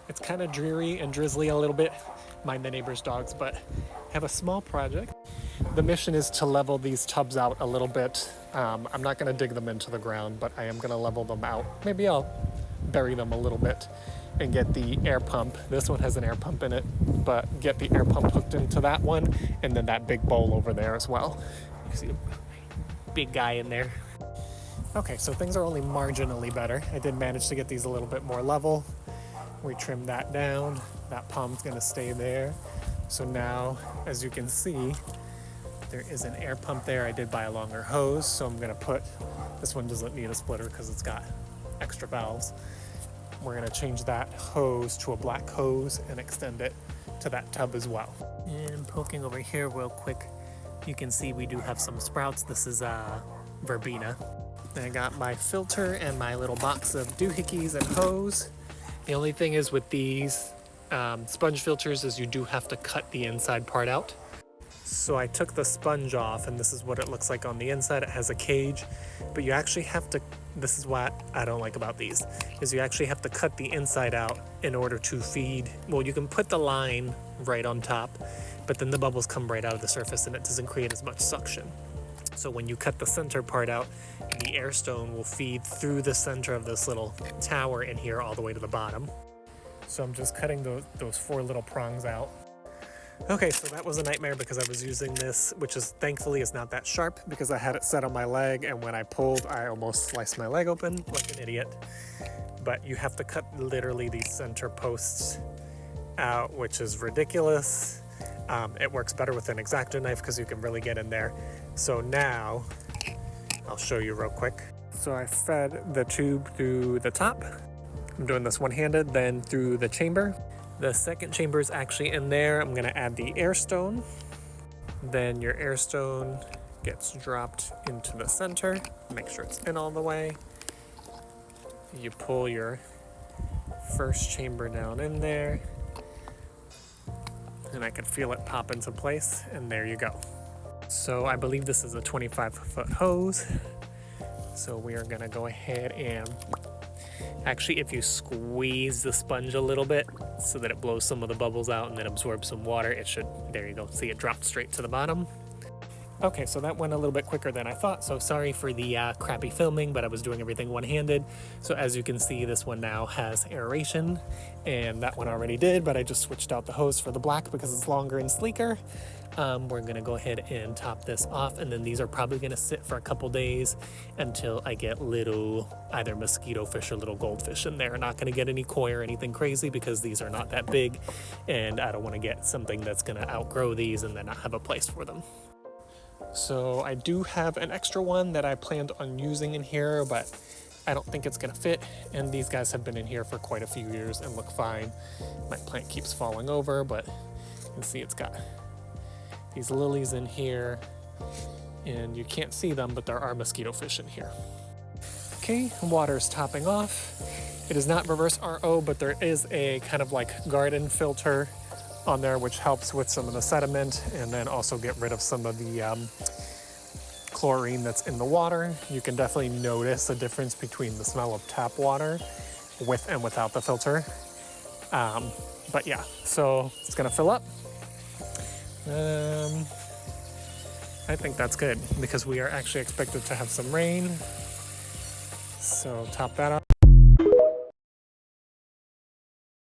It's kind of dreary and drizzly a little bit. Mind the neighbor's dogs, but I have a small project. The mission is to level these tubs out a little bit. I'm not going to dig them into the ground, but I am going to level them out. Maybe I'll bury them a little bit and get the air pump. This one has an air pump in it, but get the air pump hooked into that one, and then that big bowl over there as well. You see a big guy in there. Okay, so things are only marginally better. I did manage to get these a little bit more level. We trimmed that down. That pump's gonna stay there. So now, as you can see, there is an air pump there. I did buy a longer hose, so I'm gonna put, this one doesn't need a splitter because it's got extra valves. We're gonna change that hose to a black hose and extend it to that tub as well. And poking over here real quick, you can see we do have some sprouts. This is verbena. I got my filter and my little box of doohickeys and hose. The only thing is with these sponge filters is you do have to cut the inside part out. So I took the sponge off, and this is what it looks like on the inside. It has a cage, but you actually have to, this is what I don't like about these, is you actually have to cut the inside out in order to feed. Well, you can put the line right on top, but then the bubbles come right out of the surface and it doesn't create as much suction. So when you cut the center part out, the air stone will feed through the center of this little tower in here all the way to the bottom. So I'm just cutting those 4 little prongs out. Okay, so that was a nightmare because I was using this, which is thankfully is not that sharp because I had it set on my leg, and when I pulled, I almost sliced my leg open like an idiot. But you have to cut literally these center posts out, which is ridiculous. It works better with an X-Acto knife because you can really get in there. So now, I'll show you real quick. So I fed the tube through the top. I'm doing this one-handed, then through the chamber. The second chamber is actually in there. I'm gonna add the air stone. Then your air stone gets dropped into the center. Make sure it's in all the way. You pull your first chamber down in there, and I can feel it pop into place, and there you go. So I believe this is a 25-foot hose. So we are gonna go ahead and, actually if you squeeze the sponge a little bit so that it blows some of the bubbles out and then absorbs some water, it should, there you go, see it dropped straight to the bottom. Okay, so that went a little bit quicker than I thought, so sorry for the crappy filming, but I was doing everything one-handed. So as you can see, this one now has aeration, and that one already did, but I just switched out the hose for the black because it's longer and sleeker. We're gonna go ahead and top this off, and then these are probably gonna sit for a couple days until I get little, either mosquito fish or little goldfish in there. Not gonna get any koi or anything crazy because these are not that big, and I don't wanna get something that's gonna outgrow these and then not have a place for them. So I do have an extra one that I planned on using in here, but I don't think it's gonna fit. And these guys have been in here for quite a few years and look fine. My plant keeps falling over, but you can see it's got these lilies in here, and you can't see them, but there are mosquito fish in here. Okay, water's topping off. It is not reverse RO, but there is a kind of like garden filter on there, which helps with some of the sediment and then also get rid of some of the chlorine that's in the water. You can definitely notice a difference between the smell of tap water with and without the filter. But yeah, so it's gonna fill up. I think that's good because we are actually expected to have some rain. So top that up.